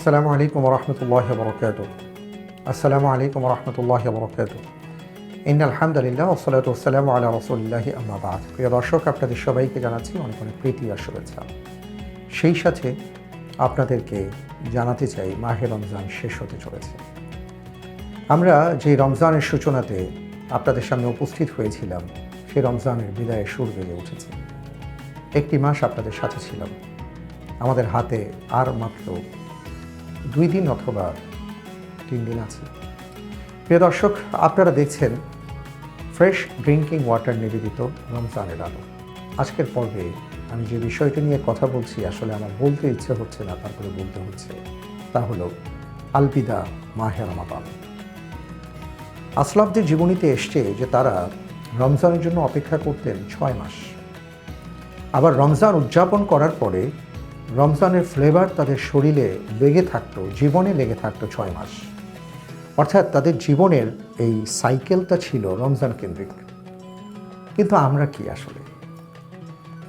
আসসালামু আলাইকুম ওয়া রাহমাতুল্লাহি ওয়া বারাকাতুহু। আসসালামু আলাইকুম ওয়া রাহমাতুল্লাহি ওয়া বারাকাতুহু। ইন্নাল হামদুলিল্লাহ ওয়া সলাতু ওয়া সালামু আলা রাসূলিল্লাহি আম্মা বা'দ। প্রিয় দর্শক, আপনাদের সবাইকে জানাচ্ছি অনেক অনেক প্রীতি আর শুভেচ্ছা। সেই সাথে আপনাদেরকে জানাতে চাই মাহে রমজান শেষ হতে চলেছে। আমরা যে রমজানের সূচনাতে আপনাদের সামনে উপস্থিত হয়েছিলাম, সেই রমজানের বিদায়ে সুর বেজে উঠেছে। একটি মাস আপনাদের সাথে ছিলাম। আমাদের হাতে আর মাত্র 2 দিন অথবা 3 দিন আছে। প্রিয় দর্শক, আপনারা দেখছেন ফ্রেশ ড্রিঙ্কিং ওয়াটার নিবেদিত রমজানের আলো। আজকের পর্বে আমি যে বিষয়টি নিয়ে কথা বলছি, আসলে আমার বলতে ইচ্ছে হচ্ছে না, তারপরে বলতে হচ্ছে। তা হলো আলবিদা মাহে রমাদান। আসলাফদের জীবনীতে এসছে যে তারা রমজানের জন্য অপেক্ষা করতেন 6 মাস। আবার রমজান উদযাপন করার পরে রমজানের ফ্লেভার তাদের শরীরে লেগে থাকতো, জীবনে লেগে থাকতো 6 মাস। অর্থাৎ তাদের জীবনের এই সাইকেলটা ছিল রমজান কেন্দ্রিক। কিন্তু আমরা কি আসলে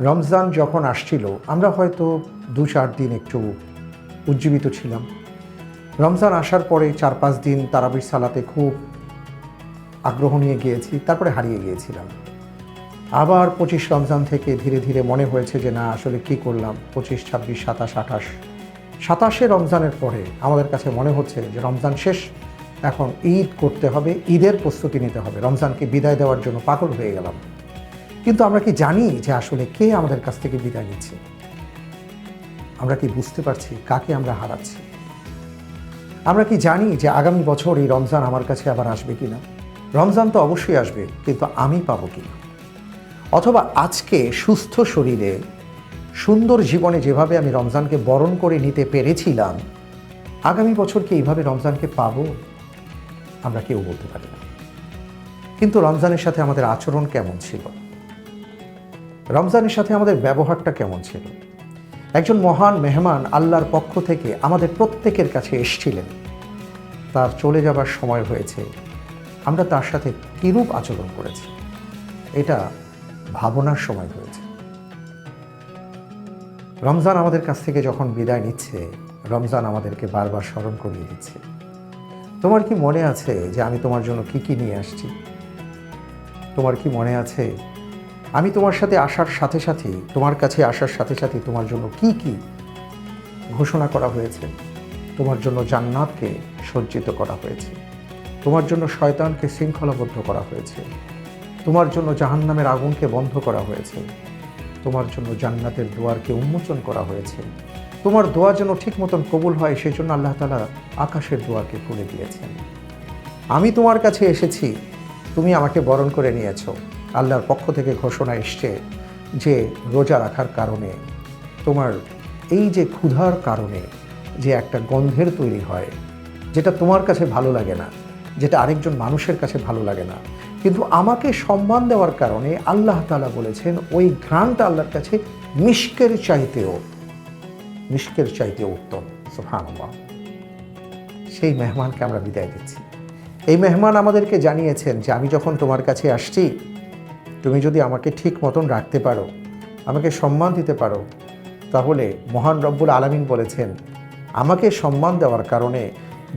রমজান যখন আসছিল, আমরা হয়তো 2-4 দিন একটু উজ্জীবিত ছিলাম। রমজান আসার পরে 4-5 দিন তারাবির সালাতে খুব আগ্রহ নিয়ে গিয়েছি, তারপরে হারিয়ে গিয়েছিলাম। আবার 25 রমজান থেকে ধীরে ধীরে মনে হয়েছে যে না, আসলে কি করলাম। 25, 26, 27, 28, 27শে রমজানের পরে আমাদের কাছে মনে হচ্ছে যে রমজান শেষ, এখন ঈদ করতে হবে, ঈদের প্রস্তুতি নিতে হবে, রমজানকে বিদায় দেওয়ার জন্য পাগল হয়ে গেলাম। কিন্তু আমরা কি জানি যে আসলে কে আমাদের কাছ থেকে বিদায় নিচ্ছে? আমরা কি বুঝতে পারছি কাকে আমরা হারাচ্ছি? আমরা কি জানি যে আগামী বছর এই রমজান আমার কাছে আবার আসবে কিনা? রমজান তো অবশ্যই আসবে, কিন্তু আমি পাবো কিনা? অথবা আজকে সুস্থ শরীরে সুন্দর জীবনে যেভাবে আমি রমজানকে বরণ করে নিতে পেরেছিলাম, আগামী বছর কি এইভাবে রমজানকে পাবো? আমরা কেউ বলতে পারি না। কিন্তু রমজানের সাথে আমাদের আচরণ কেমন ছিল? রমজানের সাথে আমাদের ব্যবহারটা কেমন ছিল? একজন মহান মেহমান আল্লাহর পক্ষ থেকে আমাদের প্রত্যেকের কাছে এসেছিলেন। তার চলে যাবার সময় হয়েছে, আমরা তার সাথে কিরূপ আচরণ করেছি, এটা ভাবনার সময় হয়েছে। রমজান আমাদের কাছ থেকে যখন বিদায় নিচ্ছে, রমজান আমাদেরকে বারবার স্মরণ করিয়ে দিচ্ছে, তোমার কি মনে আছে যে আমি তোমার জন্য কি কি নিয়ে আসছি? তোমার কি মনে আছে আমি তোমার সাথে আসার সাথে সাথে, তোমার কাছে আসার সাথে সাথে তোমার জন্য কি কি ঘোষণা করা হয়েছে? তোমার জন্য জান্নাতকে সজ্জিত করা হয়েছে, তোমার জন্য শয়তানকে শৃঙ্খলাবদ্ধ করা হয়েছে, তোমার জন্য জাহান্নামের আগুনকে বন্ধ করা হয়েছে, তোমার জন্য জান্নাতের দুয়ারকে উন্মোচন করা হয়েছে। তোমার দোয়া যেন ঠিক মতন কবুল হয়, সেই জন্য আল্লাহ তাআলা আকাশের দুয়ারকে খুলে দিয়েছেন। আমি তোমার কাছে এসেছি, তুমি আমাকে বরণ করে নিয়েছো। আল্লাহর পক্ষ থেকে ঘোষণা এসছে যে রোজা রাখার কারণে, তোমার এই যে ক্ষুধার কারণে যে একটা গন্ধের তৈরি হয়, যেটা তোমার কাছে ভালো লাগে না, যেটা আরেকজন মানুষের কাছে ভালো লাগে না, কিন্তু আমাকে সম্মান দেওয়ার কারণে আল্লাহ তাআলা বলেছেন ওই ঘ্রাণটা আল্লাহর কাছে মিশকের চাইতেও উত্তম। সুবহানাল্লাহ। সেই মেহমানকে আমরা বিদায় দিচ্ছি। এই মেহমান আমাদেরকে জানিয়েছেন যে আমি যখন তোমার কাছে আসছি, তুমি যদি আমাকে ঠিক মতন রাখতে পারো, আমাকে সম্মান দিতে পারো, তাহলে মহান রব্বুল আলামিন বলেছেন আমাকে সম্মান দেওয়ার কারণে,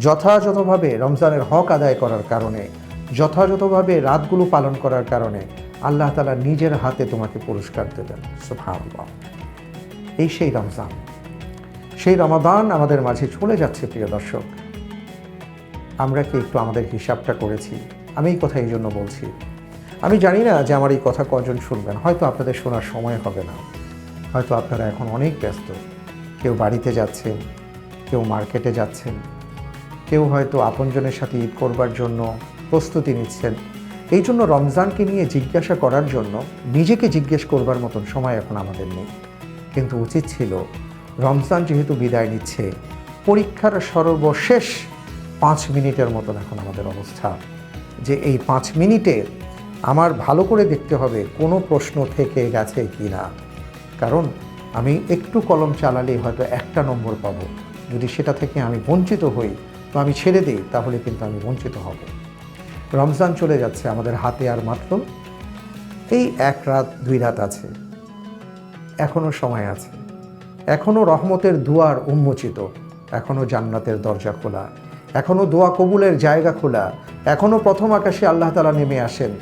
যথাযথভাবে রমজানের হক আদায় করার কারণে, যথাযথভাবে রাতগুলো পালন করার কারণে আল্লাহ তাআলা নিজের হাতে তোমাকে পুরস্কার দেবেন। সুবহানাল্লাহ। এই সেই রমজান, সেই রমাদান আমাদের মাঝে চলে যাচ্ছে। প্রিয় দর্শক, আমরা কি একটু আমাদের হিসাবটা করেছি? আমি এই কথা এই জন্য বলছি, আমি জানি না যে আমার এই কথা কজন শুনবেন। হয়তো আপনাদের শোনার সময় হবে না, হয়তো আপনারা এখন অনেক ব্যস্ত। কেউ বাড়িতে যাচ্ছেন, কেউ মার্কেটে যাচ্ছেন, কেউ হয়তো আপনজনের সাথে ঈদ করবার জন্য প্রস্তুতি নিচ্ছেন। এই জন্য রমজানকে নিয়ে জিজ্ঞাসা করার জন্য নিজেকে জিজ্ঞেস করবার মতন সময় এখন আমাদের নেই। কিন্তু উচিত ছিল, রমজান যেহেতু বিদায় নিচ্ছে, পরীক্ষার সর্বশেষ 5 মিনিটের মতন এখন আমাদের অবস্থা, যে এই 5 মিনিটে আমার ভালো করে দেখতে হবে কোনো প্রশ্ন থেকে গেছে কি না। কারণ আমি একটু কলম চালালেই হয়তো 1টা নম্বর পাবো। যদি সেটা থেকে আমি বঞ্চিত হই, তো আমি ছেড়ে দিই, তাহলে কিন্তু আমি বঞ্চিত হব। রমজান চলে যাচ্ছে, আমাদের হাতে আর মাত্র এই 1 রাত 2 রাত আছে, এখনও সময় আছে, এখনও রহমতের দুয়ার উন্মোচিত। এখনও জান্নাতের দরজা খোলা, এখনও দোয়া কবুলের জায়গা খোলা, এখনও প্রথম আকাশে আল্লাহ তাআলা নেমে আসেন।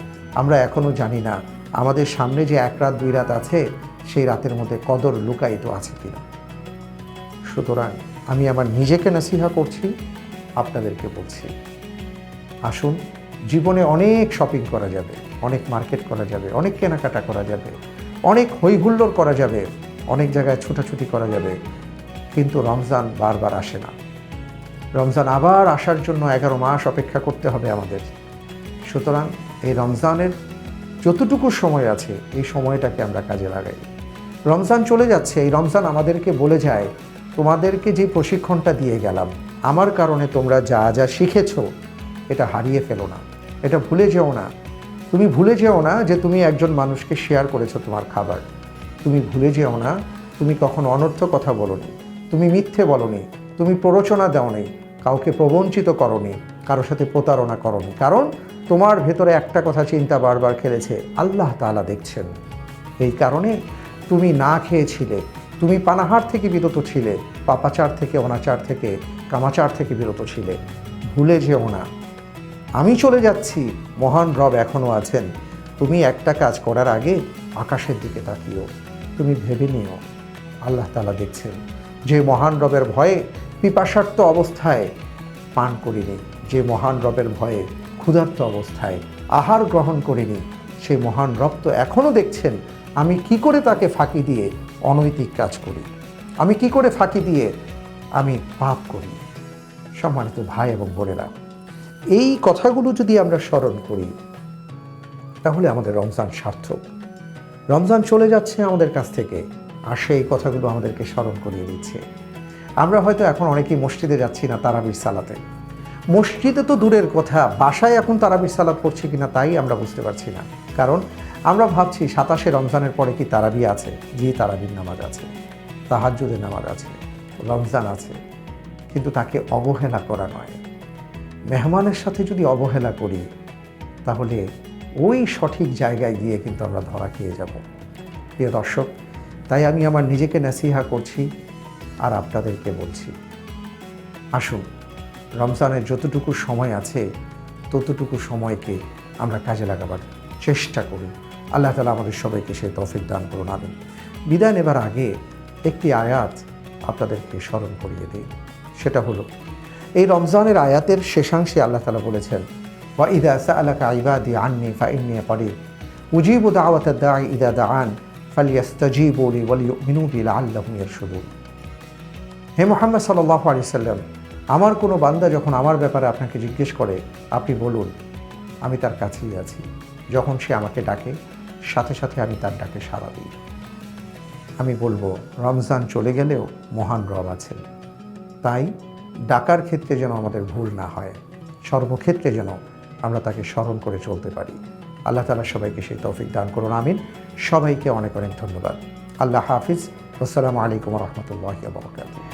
আমরা এখনও জানি না আমাদের সামনে যে 1 রাত 2 রাত আছে, সেই রাতের মধ্যে কদর লুকায়িত আছে কিনা। সুতরাং আমি আমার নিজেকে নসিহা করছি, আপনাদেরকে বলছি, আসুন, জীবনে অনেক শপিং করা যাবে, অনেক মার্কেট করা যাবে, অনেক কেনাকাটা করা যাবে, অনেক হইহুল্লোড় করা যাবে, অনেক জায়গায় ছুটাছুটি করা যাবে, কিন্তু রমজান বারবার আসে না। রমজান আবার আসার জন্য 11 মাস অপেক্ষা করতে হবে আমাদের। সুতরাং এই রমজানের যতটুকু সময় আছে, এই সময়টাকে আমরা কাজে লাগাই। রমজান চলে যাচ্ছে, এই রমজান আমাদেরকে বলে যায়, তোমাদেরকে যে প্রশিক্ষণটা দিয়ে গেলাম, আমার কারণে তোমরা যা যা শিখেছো এটা হারিয়ে ফেলো না, এটা ভুলে যেও না। তুমি ভুলে যেও না যে তুমি একজন মানুষকে শেয়ার করেছো তোমার খাবার। তুমি ভুলে যেও না তুমি কখনো অনর্থ কথা বলোনি, তুমি মিথ্যে বলোনি, তুমি প্ররোচনা দাওনি, কাউকে প্রবঞ্চিত করনি, কারোর সাথে প্রতারণা করনি। কারণ তোমার ভেতরে একটা কথা চিন্তা বারবার খেলেছে, আল্লাহ তাআলা দেখছেন। এই কারণে তুমি না খেয়েছিলে, তুমি পানাহার থেকে বিরত ছিলে, পাপাচার থেকে, অনাচার থেকে, কামাচার থেকে বিরত ছিলে। ভুলে যেও না আমি চলে যাচ্ছি, মহান রব এখনও আছেন। তুমি একটা কাজ করার আগে আকাশের দিকে তাকিও, তুমি ভেবে নিও আল্লাহ তাআলা দেখছেন। যে মহান রবের ভয়ে পিপাসার্ত অবস্থায় পান করিনি, যে মহান রবের ভয়ে ক্ষুধার্ত অবস্থায় আহার গ্রহণ করিনি, সেই মহান রব তো এখনও দেখছেন আমি কি করে তাকে ফাঁকি দিয়ে অনৈতিক কাজ করি, আমি কি করে ফাঁকি দিয়ে আমি পাপ করি। সম্মানিত ভাই এবং বোনেরা, এই কথাগুলো যদি আমরা স্মরণ করি, তাহলে আমাদের রমজান সার্থক। রমজান চলে যাচ্ছে আমাদের কাছ থেকে, আর সেই কথাগুলো আমাদেরকে স্মরণ করিয়ে দিচ্ছে। আমরা হয়তো এখন অনেকেই মসজিদে যাচ্ছি না তারাবির সালাতে। মসজিদে তো দূরের কথা, বাসায় এখন তারাবির সালাত পড়ছি কিনা তাই আমরা বুঝতে পারছি না। কারণ আমরা ভাবছি 27শে রমজানের পরে কি তারাবি আছে? জি, তারাবির নামাজ আছে, তাহাজ্জুদের নামাজ আছে, রমজান আছে, কিন্তু তাকে অবহেলা করা নয়। মেহমানের সাথে যদি অবহেলা করি, তাহলে ওই সঠিক জায়গায় গিয়ে কিন্তু আমরা ধরা খেয়ে যাব। প্রিয় দর্শক, তাই আমি আমার নিজেকে নসিহা করছি আর আপনাদেরকে বলছি, আসুন, রমজানের যতটুকু সময় আছে ততটুকু সময়কে আমরা কাজে লাগাবার চেষ্টা করি। আল্লাহ তাআলা আমাদের সবাইকে সেই তৌফিক দান করুন, আমিন। বিদায় নেবার আগে একটি আয়াত আপনাদেরকে স্মরণ করিয়ে দিই। সেটা হলো, এই রমজানের আয়াতের শেষাংশে আল্লাহ তাআলা বলেছেন, ওয়া ইযা সাআলাকা ইবাদি আন্নী ফাইন্নী করিব উজিবু দাওয়াতাদ দাঈ ইযা দাআন ফালইস্তাজিবু লি ওয়ালিউমিনু বি লাআল্লাহুম ইয়ারশুদুন। হে মুহাম্মদ সাল্লাল্লাহু আলাইহি ওয়াসাল্লাম, আমার কোনো বান্দা যখন আমার ব্যাপারে আপনাকে জিজ্ঞেস করে, আপনি বলুন আমি তার কাছেই আছি। যখন সে আমাকে ডাকে, সাথে সাথে আমি তার ডাকে সাড়া দিই। আমি বলবো, রমজান চলে গেলেও মহান রব আছেন। তাই ডাকার ক্ষেত্রে যেন আমাদের ভুল না হয়, সর্বক্ষেত্রে যেন আমরা তাকে স্মরণ করে চলতে পারি। আল্লাহ তাআলা সবাইকে সেই তৌফিক দান করুন, আমিন। সবাইকে অনেক অনেক ধন্যবাদ। আল্লাহ হাফিজ। আসসালামু আলাইকুম ওয়া রাহমাতুল্লাহি ওয়া বারাকাতুহু।